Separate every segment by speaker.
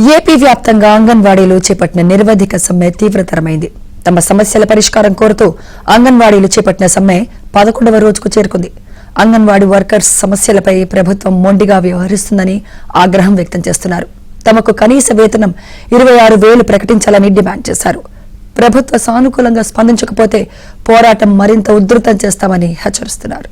Speaker 1: AP వ్యాప్తంగా అంగన్వాడీలు చేపట్టిన నిరవధిక సమ్మె తీవ్రతరమైంది. తమ సమస్యల పరిష్కారం కోరుతూ అంగన్వాడీలు చేపట్టిన సమ్మె 11వ రోజుకు చేరుకుంది. అంగన్వాడీ వర్కర్స్ సమస్యలపై ప్రభుత్వం మొండిగా వ్యవహరిస్తుందని ఆగ్రహం వ్యక్తం చేస్తున్నారు. తమకు కనీస వేతనం 26,000 ప్రకటించాలని డిమాండ్ చేశారు. ప్రభుత్వ సానుకూలంగా స్పందించకపోతే పోరాటం మరింత ఉధృతం చేస్తామని హెచ్చరిస్తున్నారు.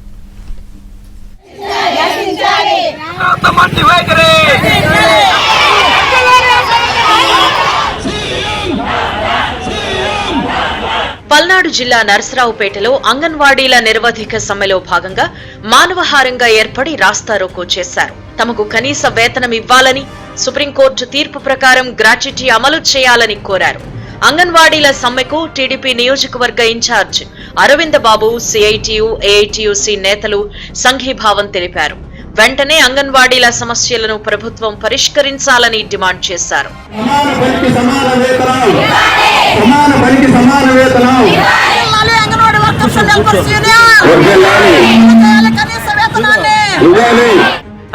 Speaker 2: పల్నాడు జిల్లా నరసరావుపేటలో అంగన్వాడీల నిరవధిక సమ్మెలో భాగంగా మానవహారంగా ఏర్పడి రాస్తారోకో చేశారు. తమకు కనీస వేతనం ఇవ్వాలని, సుప్రీంకోర్టు తీర్పు ప్రకారం గ్రాట్యుటీ అమలు చేయాలని కోరారు. అంగన్వాడీల సమ్మెకు టీడీపీ నియోజకవర్గ ఇన్ఛార్జ్ అరవింద్ బాబు, సిఐటియు, ఏఐటియుసి నేతలు సంఘీభావం తెలిపారు. వెంటనే అంగన్వాడీల సమస్యలను ప్రభుత్వం పరిష్కరించాలని డిమాండ్ చేశారు.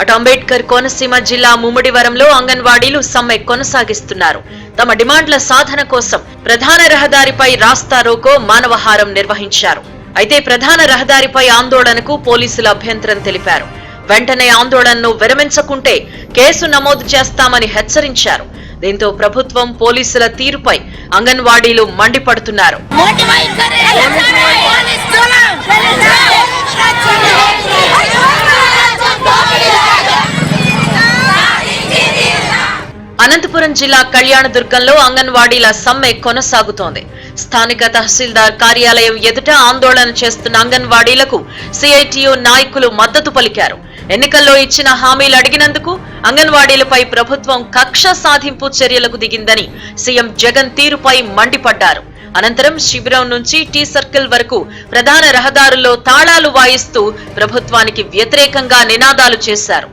Speaker 2: అటు అంబేద్కర్ కోనసీమ జిల్లా ముమ్మడివరంలో అంగన్వాడీలు సమ్మె కొనసాగిస్తున్నారు. తమ డిమాండ్ల సాధన కోసం ప్రధాన రహదారిపై రాస్తారోకో, మానవహారం నిర్వహించారు. అయితే ప్రధాన రహదారిపై ఆందోళనకు పోలీసులు అభ్యంతరం తెలిపారు. వెంటనే ఆందోళనను విరమించకుంటే కేసు నమోదు చేస్తామని హెచ్చరించారు. దీంతో ప్రభుత్వం, పోలీసుల తీరుపై అంగన్వాడీలు మండిపడుతున్నారు. అనంతపురం జిల్లా కళ్యాణదుర్గంలో అంగన్వాడీల సమ్మె కొనసాగుతోంది. స్థానిక తహసీల్దార్ కార్యాలయం ఎదుట ఆందోళన చేస్తున్న అంగన్వాడీలకు సిఐటియు నాయకులు మద్దతు పలికారు. ఎన్నికల్లో ఇచ్చిన హామీలు అడిగినందుకు అంగన్వాడీలపై ప్రభుత్వం కక్ష సాధింపు చర్యలకు దిగిందని సీఎం జగన్ తీరుపై మండిపడ్డారు. అనంతరం శిబిరం నుంచి టీ సర్కిల్ వరకు ప్రధాన రహదారుల్లో తాళాలు వాయిస్తూ ప్రభుత్వానికి వ్యతిరేకంగా నినాదాలు చేశారు.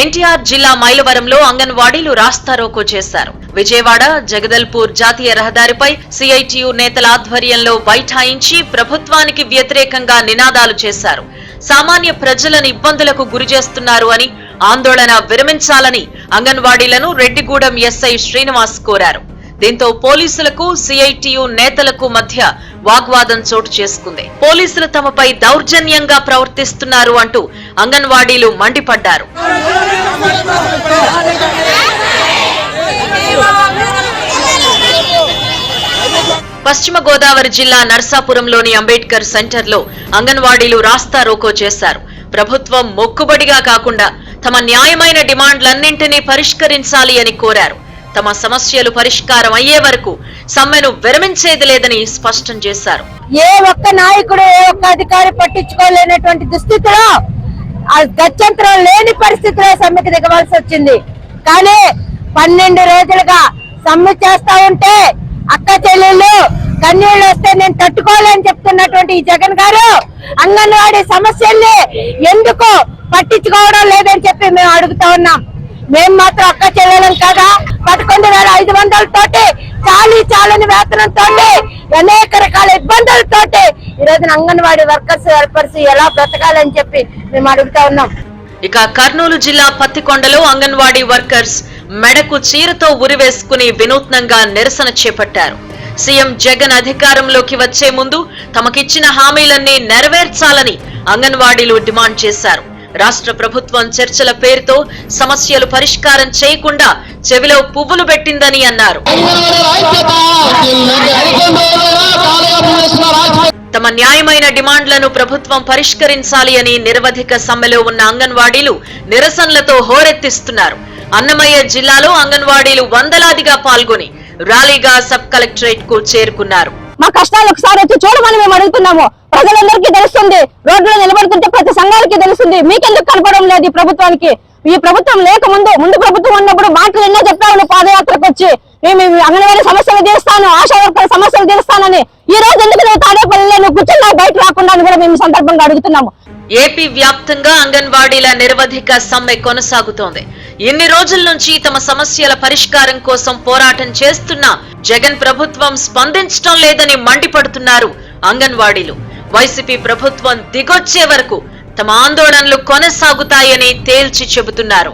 Speaker 2: ఎన్టీఆర్ జిల్లా మైలవరంలో అంగన్వాడీలు రాస్తారోకో చేశారు. విజయవాడ జగదల్పూర్ జాతీయ రహదారిపై సిఐటియు నేతల ఆధ్వర్యంలో బైఠాయించి ప్రభుత్వానికి వ్యతిరేకంగా నినాదాలు చేశారు. సామాన్య ప్రజలను ఇబ్బందులకు గురిచేస్తున్నారు అని, ఆందోళన విరమించాలని అంగన్వాడీలను రెడ్డిగూడెం ఎస్ఐ శ్రీనివాస్ కోరారు. దీంతో పోలీసులకు, సిఐటియు నేతలకు మధ్య వాగ్వాదం చోటు చేసుకుంది. పోలీసులు తమపై దౌర్జన్యంగా ప్రవర్తిస్తున్నారు అంటూ అంగన్వాడీలు మండిపడ్డారు. పశ్చిమ గోదావరి జిల్లా నర్సాపురంలోని అంబేద్కర్ సెంటర్లో అంగన్వాడీలు రాస్తారోకో చేశారు. ప్రభుత్వం మొక్కుబడిగా కాకుండా తమ న్యాయమైన డిమాండ్లన్నింటినీ పరిష్కరించాలి అని కోరారు. తమ సమస్యలు పరిష్కారం అయ్యే వరకు సమ్మెను విరమించేది లేదని స్పష్టం చేశారు.
Speaker 3: ఏ ఒక్క నాయకుడు, ఏ ఒక్క అధికారి పట్టించుకోలేనటువంటి దుస్థితిలో, గత్యంతరం లేని పరిస్థితిలో సమ్మెకు దిగవలసి వచ్చింది. కానీ 12 రోజులుగా సమ్మె చేస్తా ఉంటే అక్క చెల్లెళ్ళు కన్నీళ్లు వస్తే నేను తట్టుకోలేని చెప్తున్నటువంటి ఈ జగన్ గారు అంగన్వాడీ సమస్యల్ని ఎందుకు పట్టించుకోవడం లేదని చెప్పి మేము అడుగుతా ఉన్నాం. మేము మాత్రం అక్క చెల్లెలం కదా, 11,500 తోటి చాలని వేతనంతో అనేక రకాల ఇబ్బందులతోటి ఈ రోజున అంగన్వాడీ వర్కర్స్ ఎలా బ్రతకాలని చెప్పి మేము అడుగుతా ఉన్నాం.
Speaker 2: ఇక కర్నూలు జిల్లా పత్తికొండలో అంగన్వాడీ వర్కర్స్ మెడకు చీరతో ఉరివేసుకుని వినూత్నంగా నిరసన చేపట్టారు. సీఎం జగన్ అధికారంలోకి వచ్చే ముందు తమకిచ్చిన హామీలన్నీ నెరవేర్చాలని అంగన్వాడీలు డిమాండ్ చేశారు. రాష్ట్ర ప్రభుత్వం చర్చల పేరుతో సమస్యలు పరిష్కారం చేయకుండా చెవిలో పువ్వులు పెట్టిందని అన్నారు. తమ న్యాయమైన డిమాండ్లను ప్రభుత్వం పరిష్కరించాలి అని నిరవధిక సమ్మెలో ఉన్న అంగన్వాడీలు నిరసనలతో హోరెత్తిస్తున్నారు. అన్నమయ్య జిల్లాలో అంగన్వాడీలు వందలాదిగా పాల్గొని ర్యాలీగా సబ్ కలెక్టరేట్ కు చేరుకున్నారు.
Speaker 3: మా కష్టాలు ఒకసారి వచ్చి చూడమని మేము అడుగుతున్నాము. ప్రజలందరికీ తెలుస్తుంది, రోడ్లో నిలబడుతుంటే ప్రతి సంఘాలకి తెలుస్తుంది. మీకెందుకు కనపడడం లేదు ఈ ప్రభుత్వానికి? ఈ ప్రభుత్వం లేకముందు, ముందు ప్రభుత్వం ఉన్నప్పుడు మాటలు ఎన్నో చెప్పాను. పాదయాత్రకు వచ్చి మేము అంగన్వాడీ సమస్యలు తీరుస్తాను, ఆశా వర్కర్ సమస్యలు తీరుస్తానని. ఈ రోజు ఎందుకు నువ్వు తాడేపల్లిలో నువ్వు కూర్చున్నా బయట రాకుండా అని కూడా మేము సందర్భంగా అడుగుతున్నాము.
Speaker 2: ఏపీ వ్యాప్తంగా అంగన్వాడీల నిరవధిక సమ్మె కొనసాగుతోంది. ఇన్ని రోజుల నుంచి తమ సమస్యల పరిష్కారం కోసం పోరాటం చేస్తున్నా జగన్ ప్రభుత్వం స్పందించడం లేదని మండిపడుతున్నారు అంగన్వాడీలు. వైసీపీ ప్రభుత్వం దిగొచ్చే వరకు తమ ఆందోళనలు కొనసాగుతాయని తేల్చి చెబుతున్నారు.